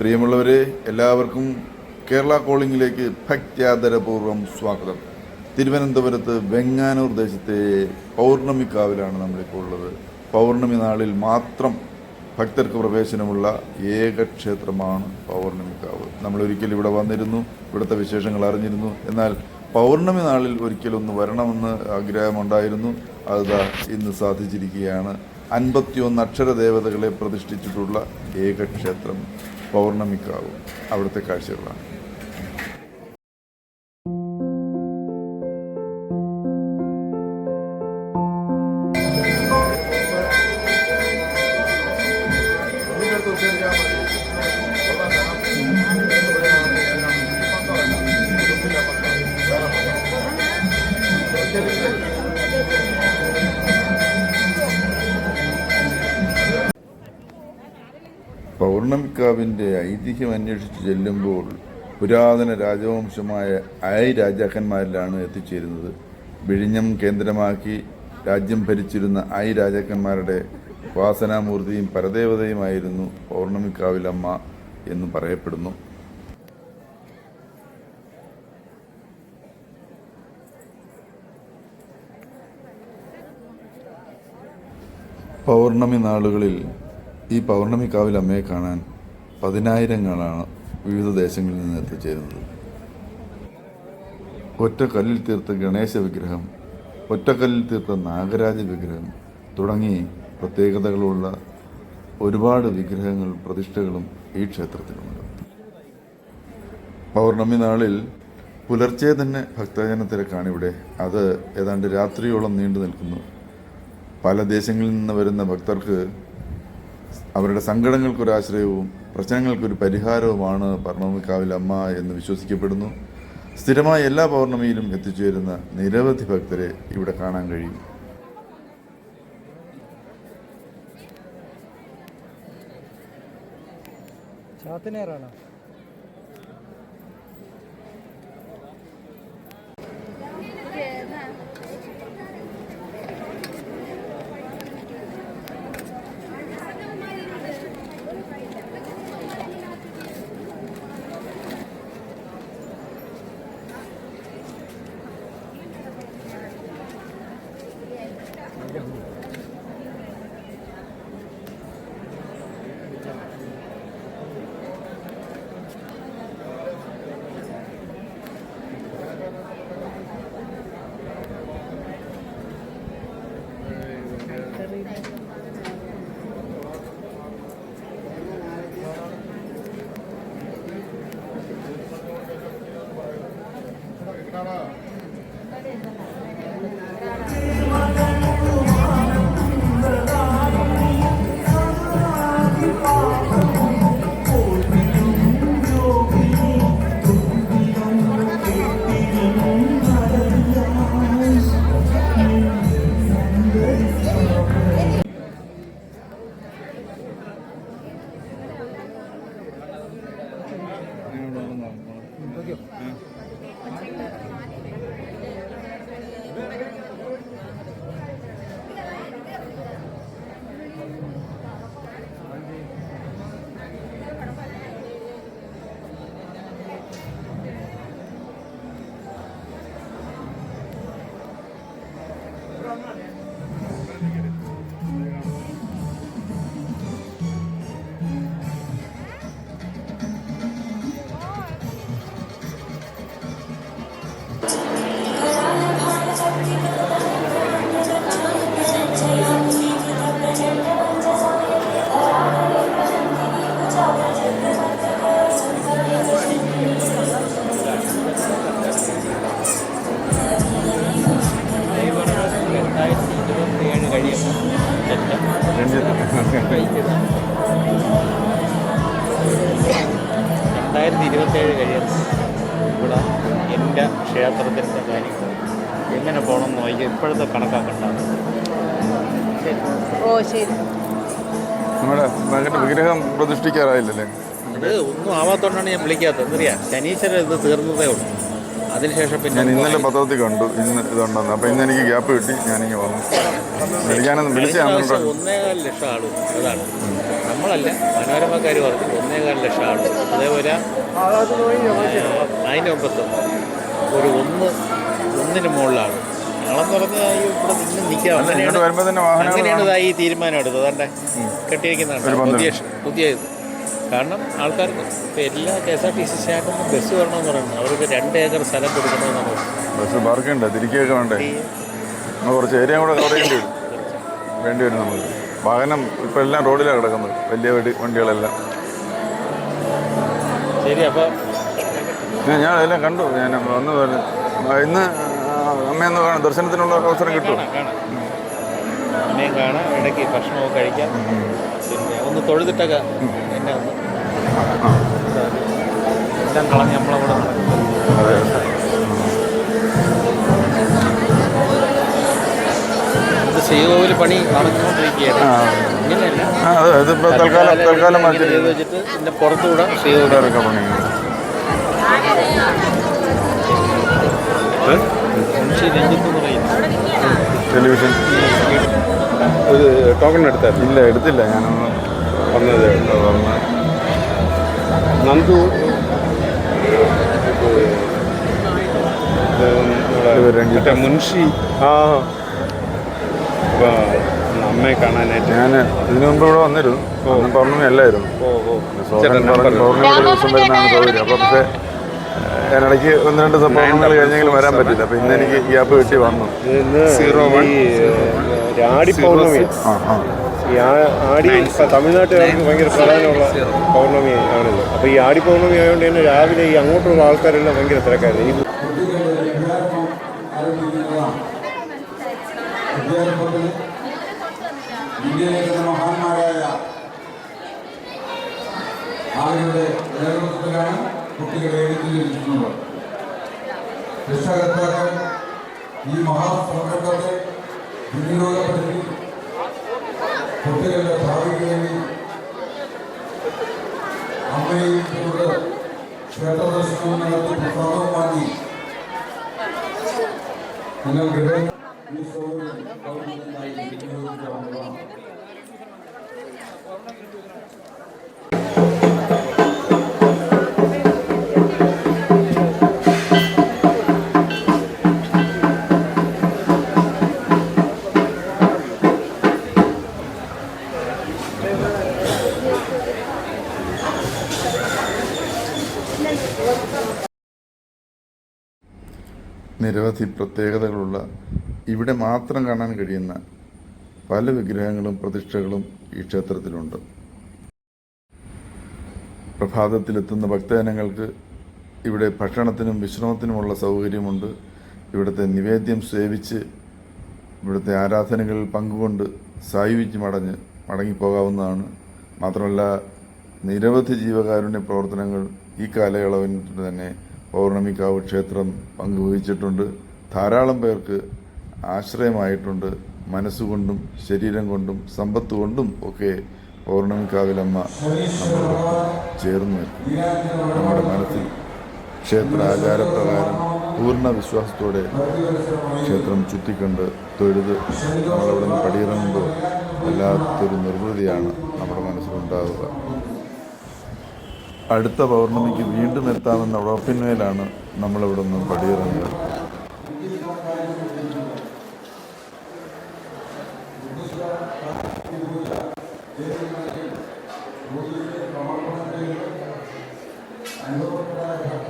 പ്രിയമുള്ളവരെ, എല്ലാവർക്കും കേരള കോളിംഗിലേക്ക് ഭക്ത്യാദരപൂർവ്വം സ്വാഗതം. തിരുവനന്തപുരത്ത് വെങ്ങാനൂർ ദേശത്തെ പൗർണമിക്കാവിലാണ് നമ്മളിപ്പോൾ ഉള്ളത്. പൗർണമി നാളിൽ മാത്രം ഭക്തർക്ക് പ്രവേശനമുള്ള ഏക ക്ഷേത്രമാണ് പൗർണമിക്കാവ്. നമ്മളൊരിക്കൽ ഇവിടെ വന്നിരുന്നു, ഇവിടുത്തെ വിശേഷങ്ങൾ അറിഞ്ഞിരുന്നു. എന്നാൽ പൗർണമി നാളിൽ ഒരിക്കലൊന്ന് വരണമെന്ന് ആഗ്രഹമുണ്ടായിരുന്നു. അത് ഇന്ന് സാധിച്ചിരിക്കുകയാണ്. 51 അക്ഷരദേവതകളെ പ്രതിഷ്ഠിച്ചിട്ടുള്ള ഏക ക്ഷേത്രം പൗർണമിക്കാവ്. അവിടുത്തെ കാഴ്ചകളാണ്. പൗർണമിക്കാവിൻ്റെ ഐതിഹ്യം അന്വേഷിച്ച് ചെല്ലുമ്പോൾ പുരാതന രാജവംശമായ രാജാക്കന്മാരിലാണ് എത്തിച്ചേരുന്നത്. വിഴിഞ്ഞം കേന്ദ്രമാക്കി രാജ്യം ഭരിച്ചിരുന്ന രാജാക്കന്മാരുടെ ഉപാസനാമൂർത്തിയും പരദേവതയുമായിരുന്നു പൗർണമിക്കാവിലമ്മ എന്ന് പറയപ്പെടുന്നു. പൗർണമി നാളുകളിൽ ഈ പൗർണമിക്കാവിലമ്മയെ കാണാൻ പതിനായിരങ്ങളാണ് വിവിധ ദേശങ്ങളിൽ നിന്ന് എത്തിച്ചേരുന്നത്. ഒറ്റക്കല്ലിൽ തീർത്ത ഗണേശ വിഗ്രഹം, ഒറ്റക്കല്ലിൽ തീർത്ത നാഗരാജ വിഗ്രഹം തുടങ്ങി പ്രത്യേകതകളുള്ള ഒരുപാട് വിഗ്രഹങ്ങൾ, പ്രതിഷ്ഠകളും ഈ ക്ഷേത്രത്തിലുണ്ട്. പൗർണമി നാളിൽ പുലർച്ചെ തന്നെ ഭക്തജന തിരക്കാണിവിടെ. അത് ഏതാണ്ട് രാത്രിയോളം നീണ്ടു നിൽക്കുന്നു. പല ദേശങ്ങളിൽ നിന്ന് വരുന്ന ഭക്തർക്ക് അവരുടെ സങ്കടങ്ങൾക്കൊരാശ്രയവും പ്രശ്നങ്ങൾക്കൊരു പരിഹാരവുമാണ് പൗർണമിക്കാവിലമ്മ എന്ന് വിശ്വസിക്കപ്പെടുന്നു. സ്ഥിരമായ എല്ലാ പൗർണമിയിലും എത്തിച്ചേരുന്ന നിരവധി ഭക്തരെ ഇവിടെ കാണാൻ കഴിയും. ചാത്തനേറാണോ? കഴിയുന്നു. ഇവിടെ എൻ്റെ ക്ഷേത്രത്തിൻ്റെ കാര്യങ്ങൾ എങ്ങനെ പോകണമെന്ന് നോക്കി ഇപ്പോഴത്തെ കണക്കാക്കണ്ട. ശരി. നമ്മുടെ മകൻ്റെ വിഗ്രഹം പ്രതിഷ്ഠിക്കാറായില്ലല്ലേ? അത് ഒന്നും ആവാത്തോണ്ടാണ് ഞാൻ വിളിക്കാത്തത്. എന്തറിയാം, ശനീശ്വരൻ ഇത് തീർന്നതേ ഉള്ളൂ. അതിനുശേഷം പിന്നെ ഞാൻ ഇന്നലെ പത്രത്തിൽ കണ്ടു ഇന്ന് ഇതുണ്ടെന്ന്. അപ്പം ഇന്ന് എനിക്ക് ഗ്യാപ്പ് കിട്ടി, ഞാനിങ്ങനെ വന്നു. ഞാനൊന്ന് വിളിച്ചാൽ 1.25 ലക്ഷം ആളും അതാണ്. നമ്മളല്ല, മനോരമക്കാർ പറഞ്ഞു 1.25 ലക്ഷം ആൾ. അതേപോലെ അതിൻ്റെ മുമ്പത്ത് ഒരു ഒന്നിന് മുകളിലാണ്. ഞങ്ങളെന്ന് പറഞ്ഞാൽ ഇവിടെ നിന്ന് നിൽക്കാം. അങ്ങനെയാണ് ഇതായി ഈ തീരുമാനം എടുത്തത്. അതുകൊണ്ട് കെട്ടിയിരിക്കുന്നതാണ് പുതിയ ഇത്. കാരണം ആൾക്കാർക്ക് ഇപ്പോൾ എല്ലാ KSRTC സ്റ്റാൻഡിലും ബസ് വരണമെന്ന് പറയുന്നത് അവർക്ക് 2 ഏക്കർ സ്ഥലം കൊടുക്കണമെന്നാണ്. ബസ് പാർക്കുണ്ട്, തിരികെയൊക്കെ വേണ്ടേ? കുറച്ച് ഏരിയ കൂടെ കവർ വേണ്ടി വരും നമുക്ക്. വാഹനം ഇപ്പം എല്ലാം റോഡിലാണ് കിടക്കുന്നത്, വലിയ വണ്ടികളെല്ലാം. ശരി, അപ്പോൾ ഞാൻ അതെല്ലാം കണ്ടു. ഞാൻ വന്ന് ഇന്ന് അമ്മയൊന്ന് കാണാം, ദർശനത്തിനുള്ള അവസരം കിട്ടും. അമ്മയും കാണാം, ഇടയ്ക്ക് ഭക്ഷണമൊക്കെ കഴിക്കാം. പിന്നെ ഒന്ന് തൊഴുതിട്ടൊക്കെ എന്നെ ഒന്ന് എല്ലാം കളഞ്ഞ് നമ്മളവിടെ ശ്രീകോവിൽ പണി നടന്നുകൊണ്ടിരിക്കുകയാണ്. ഇങ്ങനെയല്ല, തൽക്കാലം വെച്ചിട്ട് ഇതിൻ്റെ പുറത്തുകൂടെ ശ്രീകോവിലൊക്കെ പണി. ടെലിവിഷൻ ഇത് ടോക്കൺ എടുത്തായിരുന്നു? ഇല്ല, എടുത്തില്ല. ഞാനൊന്ന് വന്നത് നന്ദു മുൻഷി. അമ്മയെ കാണാനായിട്ട് ഞാൻ ഇതിനു മുമ്പ് ഇവിടെ വന്നിരുന്നു. പൗർണമി അല്ലായിരുന്നു. പൗർണമിയുടെ ദിവസം വരുന്നതാണ് സൗകര്യം. അപ്പോൾ പക്ഷേ ഞാനിടയ്ക്ക് 1-2 പൗർണമികൾ കഴിഞ്ഞെങ്കിലും വരാൻ പറ്റില്ല. അപ്പോൾ ഇന്ന് എനിക്ക് ഗ്യാപ്പ് കിട്ടി വന്നു. ആടി പൗർണമി. ഈ ആടി തമിഴ്നാട്ടുകാർക്ക് ഭയങ്കര പ്രധാനമുള്ള പൗർണമി ആണിത്. അപ്പോൾ ഈ ആടി പൗർണമി ആയതുകൊണ്ട് തന്നെ രാവിലെ ഈ അങ്ങോട്ടുള്ള ആൾക്കാരെല്ലാം ഭയങ്കര തിരക്കായിരുന്നു. ഇന്ത്യയിലെ മഹാന്മാരായ ആളുകളുടെ നേതൃത്വത്തിലാണ് കുട്ടികളെ എഴുതിയിരിക്കുന്നത്. രക്ഷകർത്താക്കൾ ഈ മഹാസംരംഭത്തെ വിനിയോഗപ്പെടുത്തി കുട്ടികളുടെ ഭാവിക്ക് വേണ്ടി അമ്മയും ക്ഷേത്രദർശനവും നടത്തി പ്രസാദവും വാങ്ങി നിങ്ങൾ ഗൃഹ നിരവധി പ്രത്യേകതകളുള്ള, ഇവിടെ മാത്രം കാണാൻ കഴിയുന്ന പല വിഗ്രഹങ്ങളും പ്രതിഷ്ഠകളും ഈ ക്ഷേത്രത്തിലുണ്ട്. പ്രഭാതത്തിലെത്തുന്ന ഭക്തജനങ്ങൾക്ക് ഇവിടെ ഭക്ഷണത്തിനും വിശ്രമത്തിനുമുള്ള സൗകര്യമുണ്ട്. ഇവിടുത്തെ നിവേദ്യം സേവിച്ച് ഇവിടുത്തെ ആരാധനകളിൽ പങ്കുകൊണ്ട് സായുജ്യം മടങ്ങിപ്പോകാവുന്നതാണ്. മാത്രമല്ല, നിരവധി ജീവകാരുണ്യ പ്രവർത്തനങ്ങൾ ഈ കാലയളവിൽ തന്നെ പൗർണമിക്കാവ് ക്ഷേത്രം പങ്കുവഹിച്ചിട്ടുണ്ട്. ധാരാളം പേർക്ക് ആശ്രയമായിട്ടുണ്ട്. മനസ്സുകൊണ്ടും ശരീരം കൊണ്ടും സമ്പത്ത് കൊണ്ടും ഒക്കെ പൗർണമിക്കാവിലമ്മ നമ്മളോടൊപ്പം ചേർന്ന് നിൽക്കും. നമ്മുടെ മനസ്സിൽ ക്ഷേത്ര ആചാരപ്രകാരം പൂർണ്ണ വിശ്വാസത്തോടെ ക്ഷേത്രം ചുറ്റിക്കണ്ട് തൊഴുത് നമ്മളവിടെ നിന്ന് പടിയിറങ്ങുമ്പോൾ വല്ലാത്തൊരു നിർവൃതിയാണ് നമ്മുടെ മനസ്സിലുണ്ടാവുക. അടുത്ത പൗർണമിക്ക് വീണ്ടും എത്താമെന്ന ഉറപ്പിന്മേലാണ് നമ്മളിവിടെ നിന്ന് പടിയിറങ്ങുന്നത്. അനുഭവപ്പെട്ട